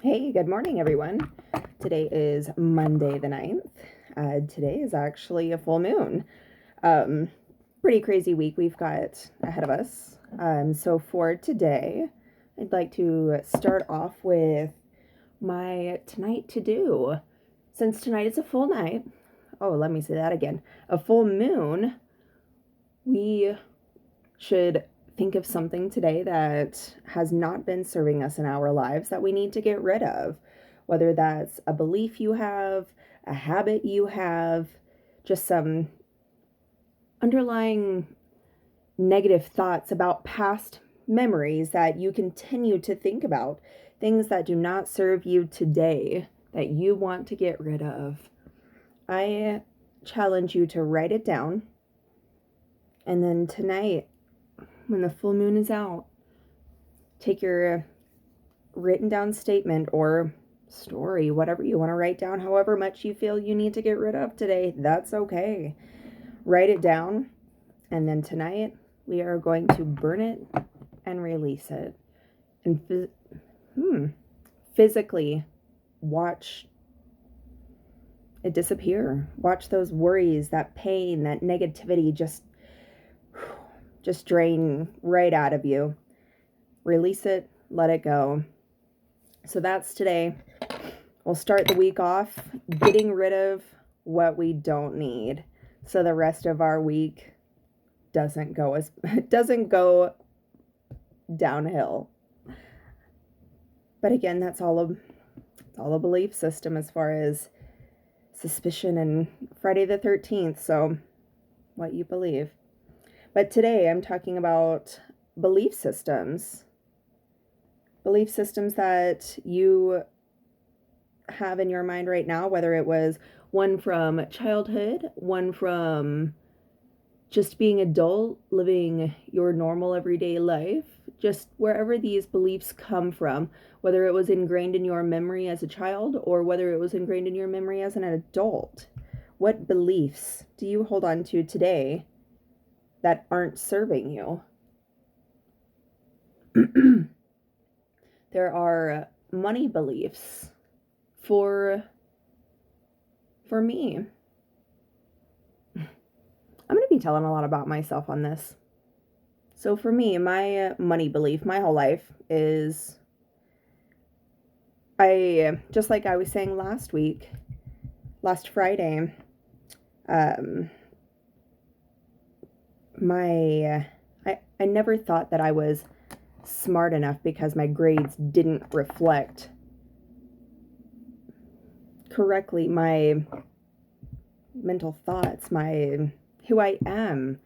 Hey, good morning, everyone. Today is Monday the 9th. Today is actually a full moon. Um, Pretty crazy week we've got ahead of us. So for today, I'd like to start off with my tonight to do. Since tonight is a full night, let me say that again, a full moon, we should think of something today that has not been serving us in our lives that we need to get rid of. Whether that's a belief you have, a habit you have, just some underlying negative thoughts about past memories that you continue to think about, things that do not serve you today that you want to get rid of. I challenge you to write it down, and then tonight, when the full moon is out, take your written down statement or story, whatever you want to write down, however much you feel you need to get rid of today, that's okay. Write it down, and then tonight we are going to burn it and release it. And physically watch it disappear. Watch those worries, that pain, that negativity just drain right out of you. Release it, let it go. So that's today. We'll start the week off getting rid of what we don't need, so the rest of our week doesn't go downhill. But again, that's all a belief system as far as suspicion and Friday the 13th, so what you believe. But today I'm talking about belief systems. Belief systems that you have in your mind right now, whether it was one from childhood, one from just being adult, living your normal everyday life, just wherever these beliefs come from, whether it was ingrained in your memory as a child or whether it was ingrained in your memory as an adult. What beliefs do you hold on to today that aren't serving you? There are money beliefs. For me, I'm going to be telling a lot about myself on this. So for me, my money belief, my whole life is, just like I was saying last Friday, I never thought that I was smart enough because my grades didn't reflect correctly my mental thoughts, who I am.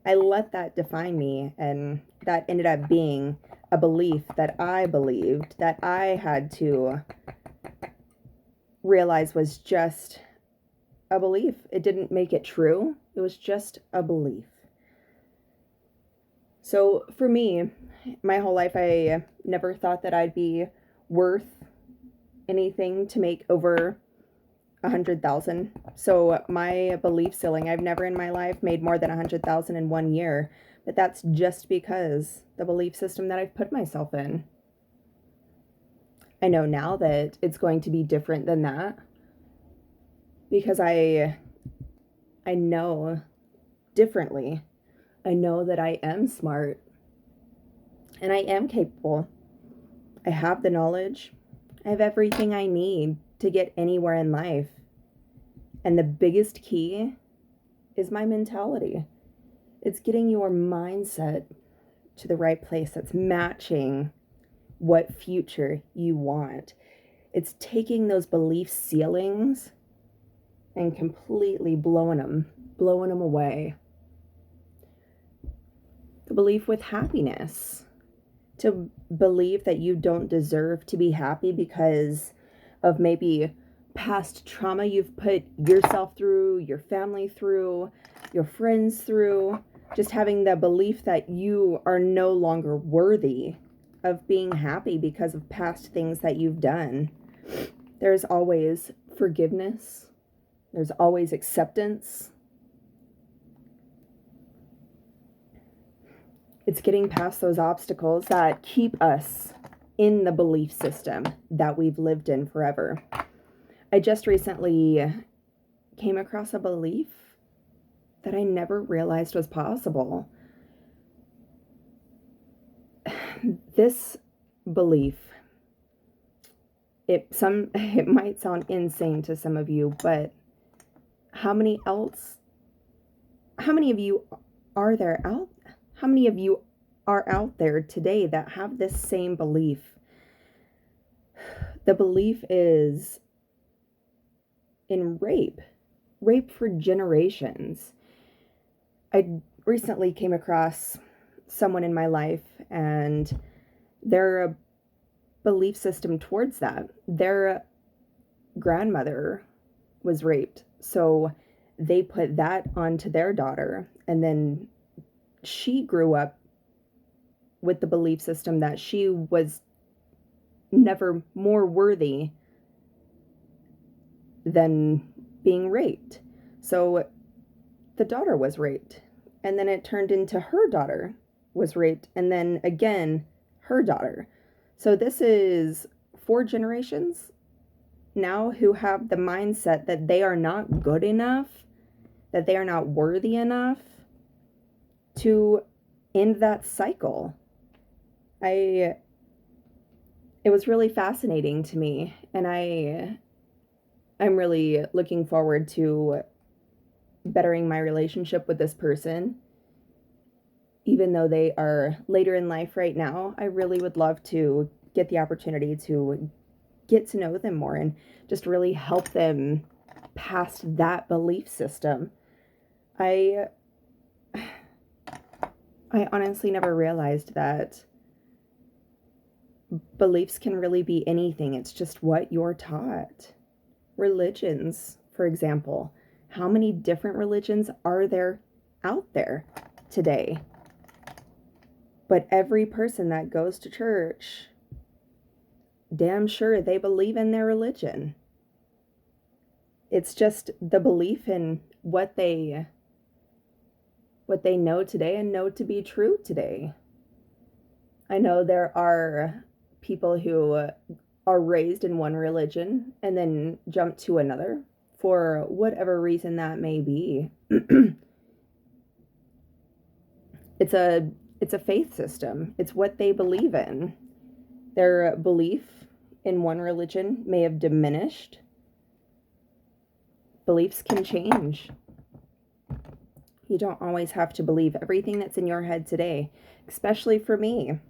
I let that define me, and that ended up being a belief that I believed that I had to realize was just a belief. It didn't make it true. It was just a belief. So for me, my whole life, I never thought that I'd be worth anything to make over 100,000. So my belief ceiling, I've never in my life made more than 100,000 in 1 year, but that's just because the belief system that I've put myself in. I know now that it's going to be different than that because I know differently. I know that I am smart and I am capable. I have the knowledge. I have everything I need to get anywhere in life. And the biggest key is my mentality. It's getting your mindset to the right place that's matching what future you want. It's taking those belief ceilings and completely blowing them away. The belief with happiness. To believe that you don't deserve to be happy because of maybe past trauma you've put yourself through, your family through, your friends through, just having the belief that you are no longer worthy of being happy because of past things that you've done. There's always forgiveness. There's always acceptance. It's getting past those obstacles that keep us in the belief system that we've lived in forever. I just recently came across a belief that I never realized was possible. This belief, it might sound insane to some of you, but how many of you are there out? How many of you are out there today that have this same belief? The belief is in rape for generations. I recently came across someone in my life, and their belief system towards that, their grandmother was raped, so they put that onto their daughter, and then she grew up with the belief system that she was never more worthy than being raped. So the daughter was raped, and then it turned into her daughter was raped, and then again her daughter. So this is 4 generations now who have the mindset that they are not good enough, that they are not worthy enough to end that cycle. It was really fascinating to me, and I'm really looking forward to bettering my relationship with this person. Even though they are later in life right now, I really would love to get the opportunity to get to know them more and just really help them past that belief system. I honestly never realized that beliefs can really be anything. It's just what you're taught. Religions, for example. How many different religions are there out there today? But every person that goes to church, damn sure they believe in their religion. It's just the belief in what they know today and know to be true today. I know there are people who are raised in one religion and then jump to another for whatever reason that may be. It's a faith system. It's what they believe in. Their belief in one religion may have diminished. Beliefs can change. You don't always have to believe everything that's in your head today, especially for me.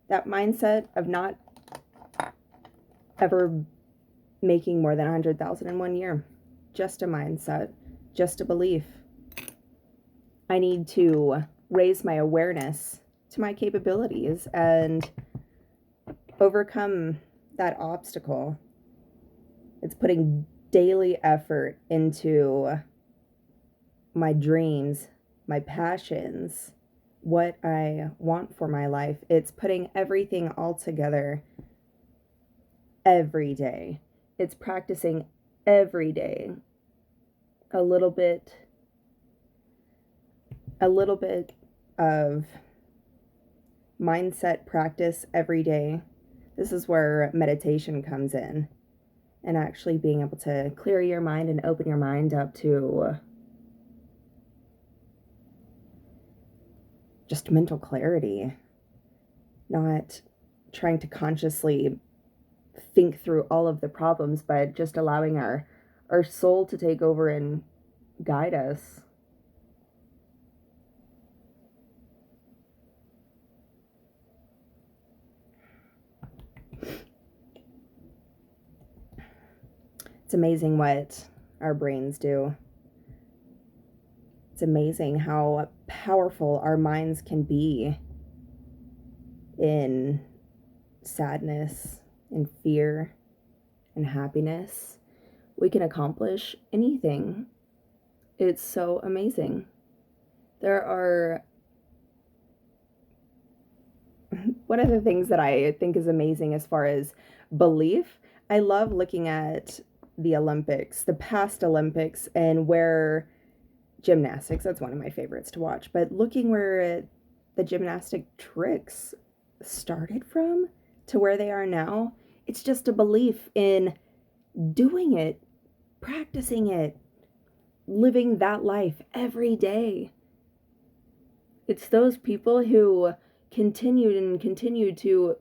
That mindset of not ever making more than 100,000 in 1 year. Just a mindset, just a belief. I need to raise my awareness to my capabilities and overcome that obstacle. It's putting daily effort into my dreams, my passions, what I want for my life. It's putting everything all together every day. It's practicing every day. A little bit of mindset practice every day. This is where meditation comes in, and actually being able to clear your mind and open your mind up to just mental clarity, not trying to consciously think through all of the problems, but just allowing our soul to take over and guide us. It's amazing what our brains do. It's amazing how powerful our minds can be in sadness, in fear, in happiness. We can accomplish anything. It's so amazing. There are one of the things that I think is amazing as far as belief. I love looking at the Olympics, the past Olympics, and where gymnastics, that's one of my favorites to watch, but looking where the gymnastic tricks started from to where they are now, it's just a belief in doing it, practicing it, living that life every day. It's those people who continued to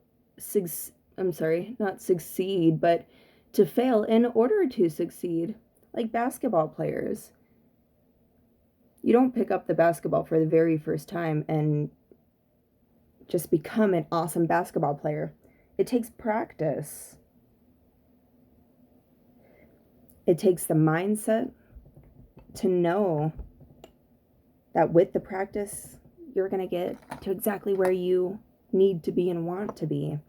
not succeed, but to fail in order to succeed, like basketball players. You don't pick up the basketball for the very first time and just become an awesome basketball player. It takes practice. It takes the mindset to know that with the practice, you're going to get to exactly where you need to be and want to be.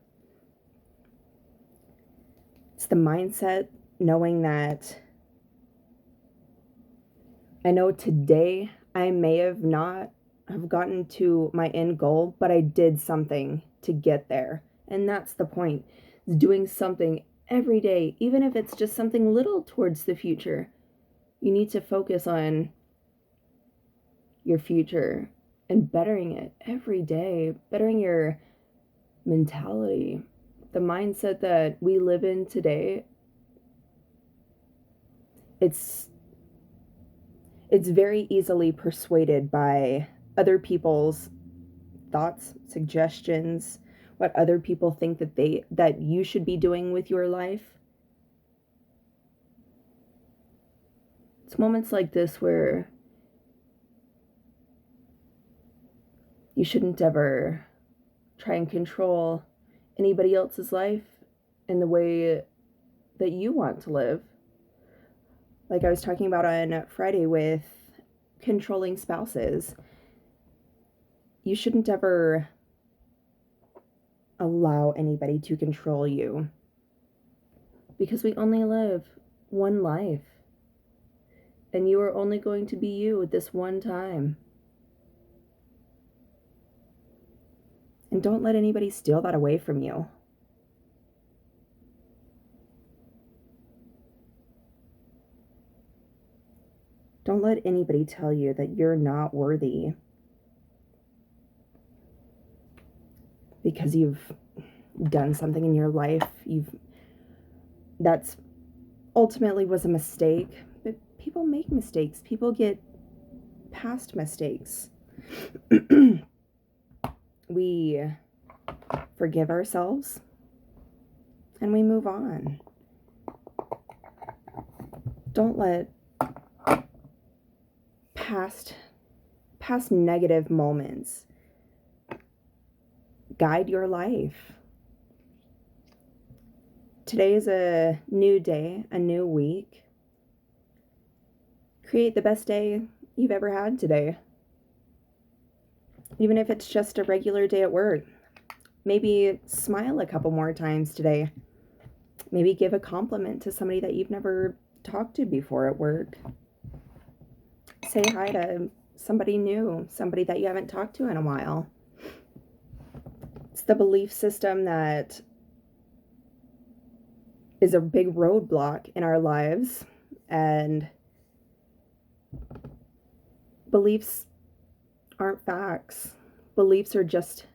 It's the mindset knowing that I know today I may have not have gotten to my end goal, but I did something to get there. And that's the point. Doing something every day, even if it's just something little towards the future. You need to focus on your future and bettering it every day, bettering your mentality. The mindset that we live in today, it's very easily persuaded by other people's thoughts, suggestions, what other people think that you should be doing with your life. It's moments like this where you shouldn't ever try and control anybody else's life in the way that you want to live. Like I was talking about on Friday with controlling spouses. You shouldn't ever allow anybody to control you, because we only live one life, and you are only going to be you at this one time. And don't let anybody steal that away from you. Don't let anybody tell you that you're not worthy because you've done something in your life that's ultimately was a mistake. But people make mistakes. People get past mistakes. We forgive ourselves and we move on. Don't let past negative moments guide your life. Today is a new day, a new week. Create the best day you've ever had today. Even if it's just a regular day at work. Maybe smile a couple more times today. Maybe give a compliment to somebody that you've never talked to before at work. Say hi to somebody new, somebody that you haven't talked to in a while. It's the belief system that is a big roadblock in our lives, and beliefs aren't facts. Beliefs are just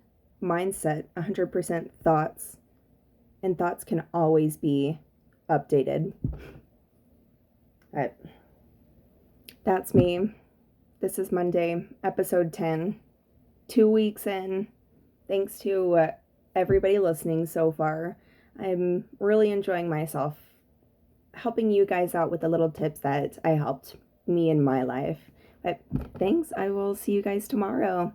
mindset, 100% thoughts, and thoughts can always be updated. But that's me. This is Monday, episode 10. 2 weeks in. Thanks to everybody listening so far. I'm really enjoying myself, helping you guys out with the little tips that I helped me in my life. But thanks. I will see you guys tomorrow.